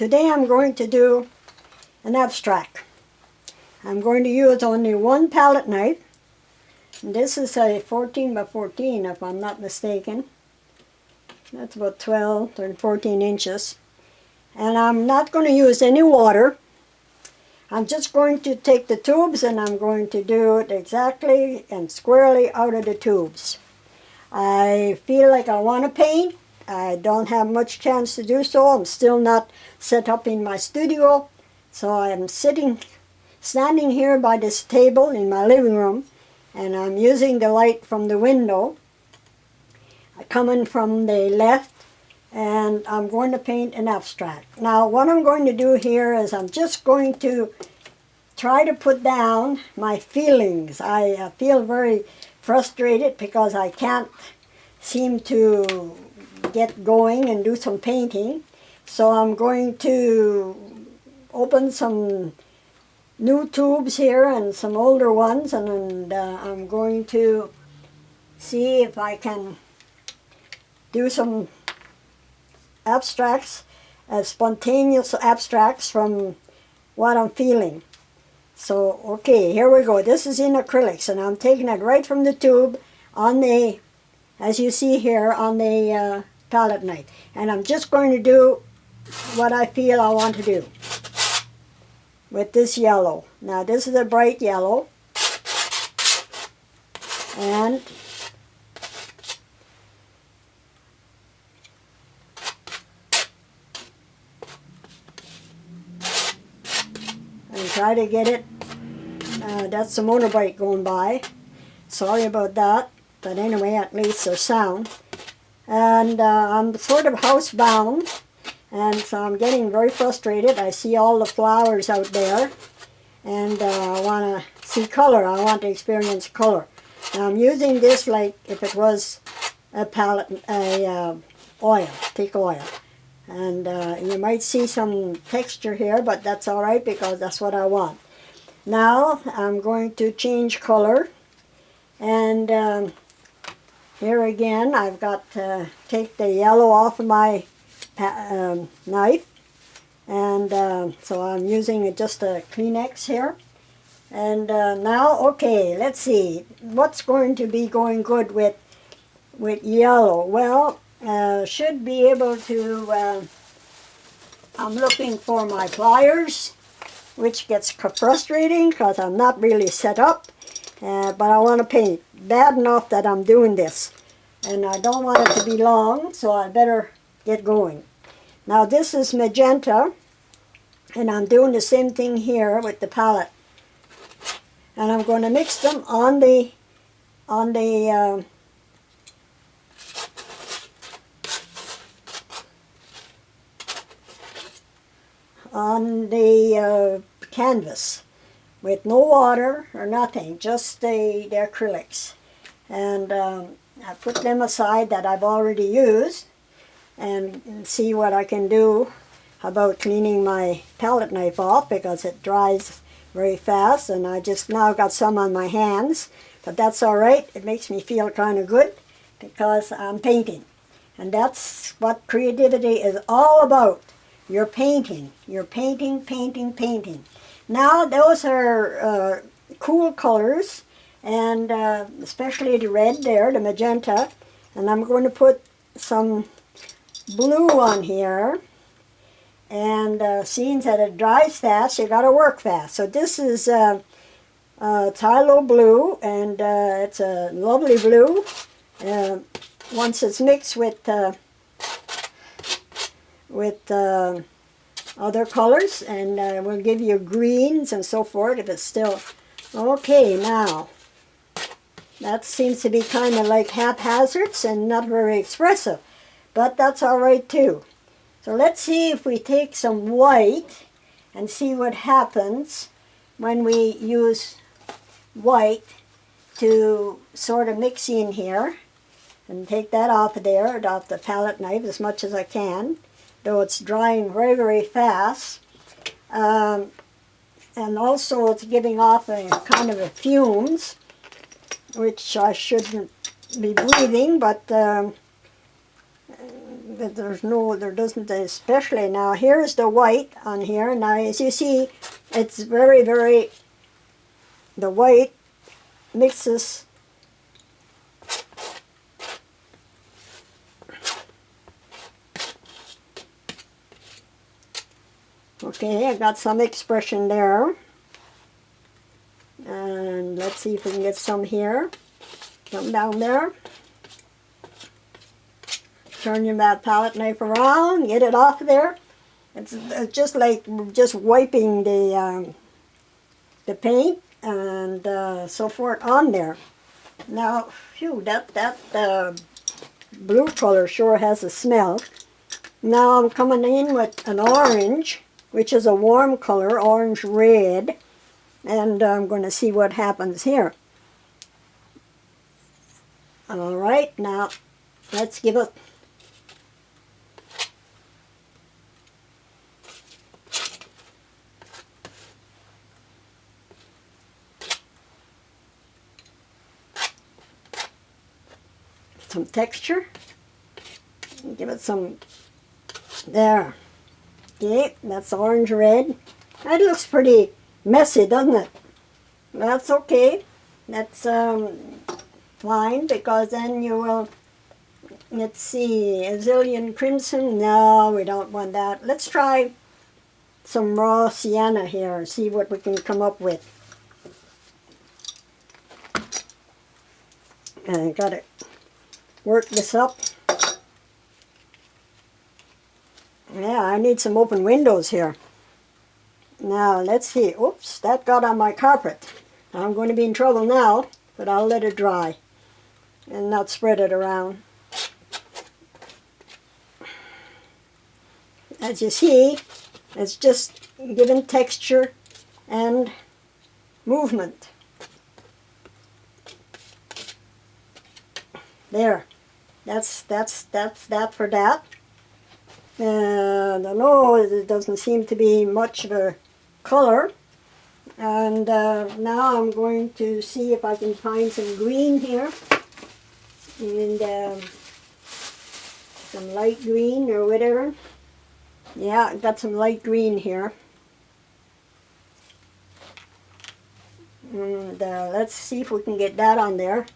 Today I'm going to do an abstract. I'm going to use only one palette knife. And this is a 14 by 14 if I'm not mistaken. That's about 12 or 14 inches. And I'm not going to use any water. I'm just going to take the tubes and I'm going to do it exactly and squarely out of the tubes. I feel like I want to paint. I don't have much chance to do so. I'm still not set up in my studio. So I'm standing here by this table in my living room, and I'm using the light from the window coming from the left, and I'm going to paint an abstract. Now what I'm going to do here is I'm just going to try to put down my feelings. I feel very frustrated because I can't seem to get going and do some painting. So I'm going to open some new tubes here and some older ones, and I'm going to see if I can do some abstracts, spontaneous abstracts from what I'm feeling. So, okay, here we go. This is in acrylics, and I'm taking it right from the tube on the, as you see here, on the palette knife. And I'm just going to do what I feel I want to do with this yellow. Now, this is a bright yellow, and try to get it. That's a motorbike going by. Sorry about that, but anyway, at least there's sound. And I'm sort of housebound, and so I'm getting very frustrated. I see all the flowers out there, and I want to see color. I want to experience color. Now I'm using this like if it was a palette, oil, thick oil. And you might see some texture here, but that's all right because that's what I want. Now I'm going to change color, and here again I've got to take the yellow off of my knife, and so I'm using just a Kleenex here. And now, okay, let's see what's going to be going good with yellow. Well, should be able to, I'm looking for my pliers, which gets frustrating because I'm not really set up, but I want to paint bad enough that I'm doing this. And I don't want it to be long, so I better get going. Now this is magenta, and I'm doing the same thing here with the palette. And I'm going to mix them on the canvas with no water or nothing, just the acrylics. And I put them aside that I've already used, and see what I can do about cleaning my palette knife off because it dries very fast, and I just now got some on my hands, but that's all right. It makes me feel kind of good because I'm painting, and that's what creativity is all about. You're painting, painting. Now those are cool colors, and especially the red there, the magenta, and I'm going to put some blue on here. And seeing that it dries fast, you got to work fast. So this is Tylo blue, and it's a lovely blue. Once it's mixed with other colors, and will give you greens and so forth if it's still okay. Now that seems to be kind of like haphazard and not very expressive, but that's all right too. So let's see if we take some white and see what happens when we use white to sort of mix in here. And take that off of there, off the palette knife as much as I can, though it's drying very, very fast. And also it's giving off a kind of a fumes, which I shouldn't be breathing, but there doesn't, especially now. Here's the white on here. Now, as you see, it's very, very, the white mixes. Okay, I got some expression there. And let's see if we can get some here. Some down there. Turn your palette knife around, get it off there. It's just like just wiping the paint and so forth on there. Now, phew, that blue color sure has a smell. Now I'm coming in with an orange, which is a warm color, orange red, and I'm going to see what happens here. All right, now let's give it some texture. Give it some, there. Okay, that's orange red. That looks pretty messy, doesn't it? That's okay. That's fine, because then you will, let's see, Azilian Crimson. No, we don't want that. Let's try some raw sienna here and see what we can come up with. And I got to work this up. Yeah, I need some open windows here. Now, let's see. Oops, that got on my carpet. I'm going to be in trouble now, but I'll let it dry and not spread it around. As you see, it's just giving texture and movement. There. That's that for that. I don't know, it doesn't seem to be much of a color. And now I'm going to see if I can find some green here. And some light green or whatever. Yeah, I got some light green here. And let's see if we can get that on there.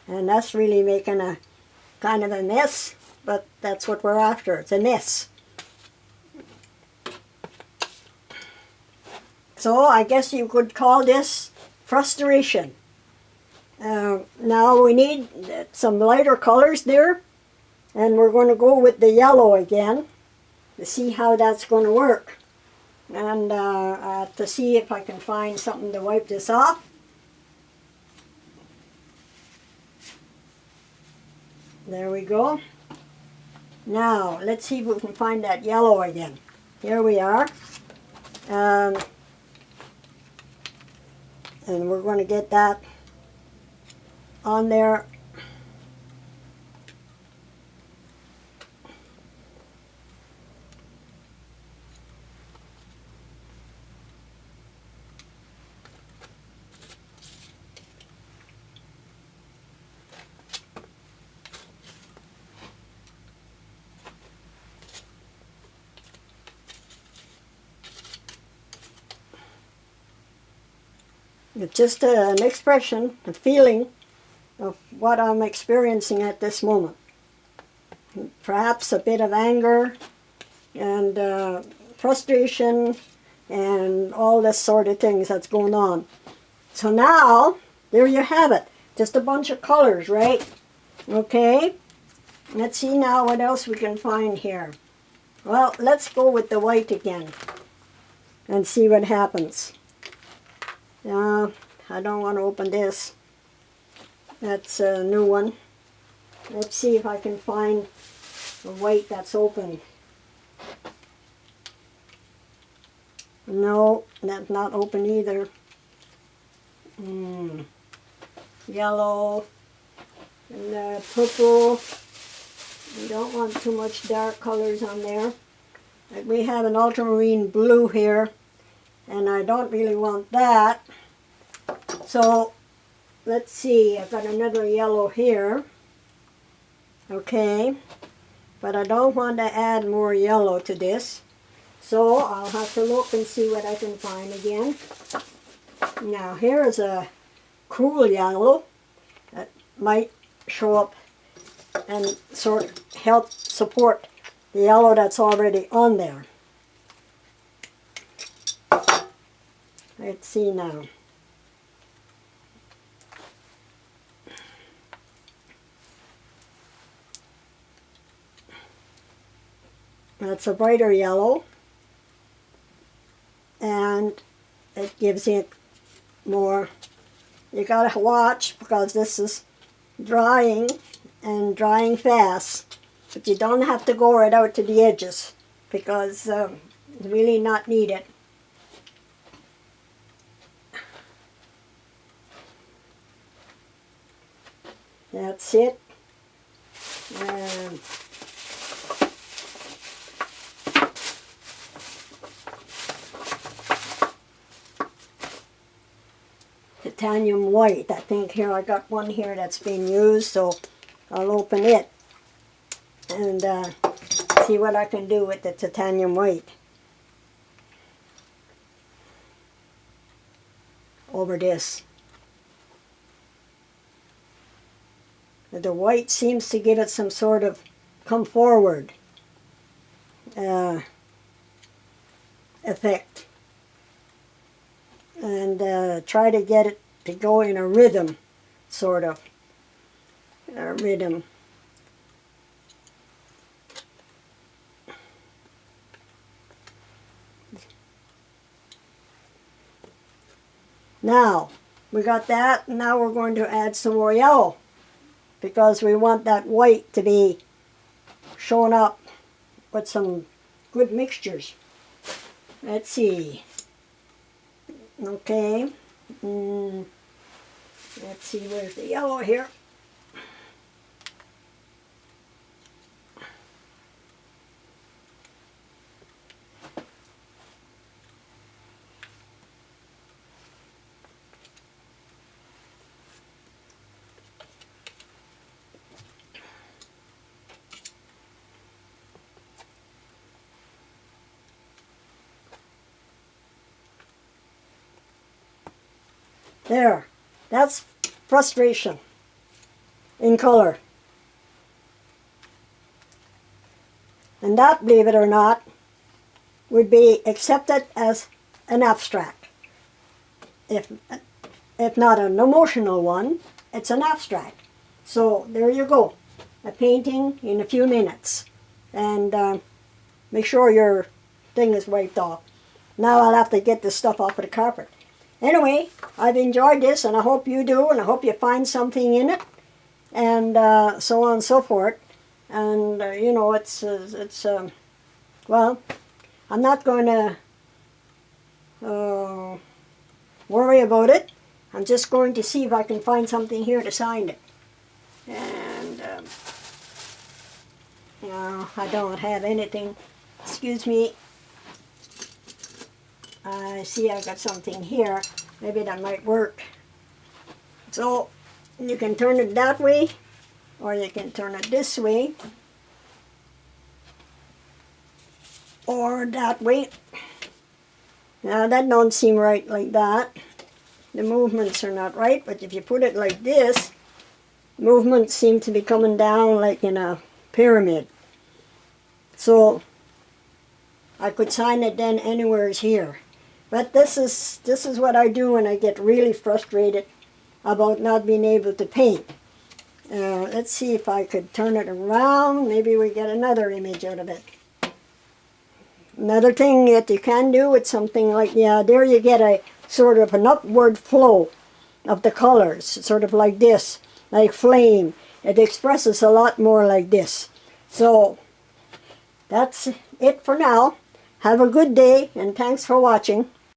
And that's really making a kind of a mess, but that's what we're after. It's a mess. So I guess you could call this frustration. Now we need some lighter colors there, and we're going to go with the yellow again to see how that's going to work. And to see if I can find something to wipe this off. There we go. Now, let's see if we can find that yellow again. Here we are. And we're going to get that on there. It's just an expression, a feeling of what I'm experiencing at this moment. Perhaps a bit of anger and frustration and all this sort of things that's going on. So now, there you have it. Just a bunch of colors, right? Okay. Let's see now what else we can find here. Well, let's go with the white again and see what happens. I don't want to open this. That's a new one. Let's see if I can find the white that's open. No, that's not open either. Yellow and purple. We don't want too much dark colors on there. We have an ultramarine blue here, and I don't really want that. So let's see, I've got another yellow here. Okay, but I don't want to add more yellow to this. So I'll have to look and see what I can find again. Now here is a cool yellow that might show up and sort of help support the yellow that's already on there. Let's see now. That's a brighter yellow, and it gives it more. You gotta watch because this is drying and drying fast, but you don't have to go right out to the edges because it's really not needed. That's it. Titanium white. I think here I got one here that's been used, so I'll open it and see what I can do with the titanium white over this. The white seems to give it some sort of come forward effect, and try to get it to go in a rhythm, sort of a rhythm. Now we got that. Now we're going to add some more yellow because we want that white to be showing up with some good mixtures. Let's see. Okay. Let's see, where's the yellow here? There, that's frustration in color. And that, believe it or not, would be accepted as an abstract. If not an emotional one, it's an abstract. So there you go, a painting in a few minutes. And make sure your thing is wiped off. Now I'll have to get this stuff off of the carpet. Anyway, I've enjoyed this, and I hope you do, and I hope you find something in it, and so on and so forth. And you know, well, I'm not going to worry about it. I'm just going to see if I can find something here to sign it. And no, I don't have anything. Excuse me. I see I've got something here. Maybe that might work. So you can turn it that way, or you can turn it this way, or that way. Now that don't seem right like that. The movements are not right, but if you put it like this, movements seem to be coming down like in a pyramid. So I could sign it then anywhere here. But this is what I do when I get really frustrated about not being able to paint. Let's see if I could turn it around. Maybe we get another image out of it. Another thing that you can do with something like, yeah, there you get a sort of an upward flow of the colors, sort of like this, like flame. It expresses a lot more like this. So that's it for now. Have a good day, and thanks for watching.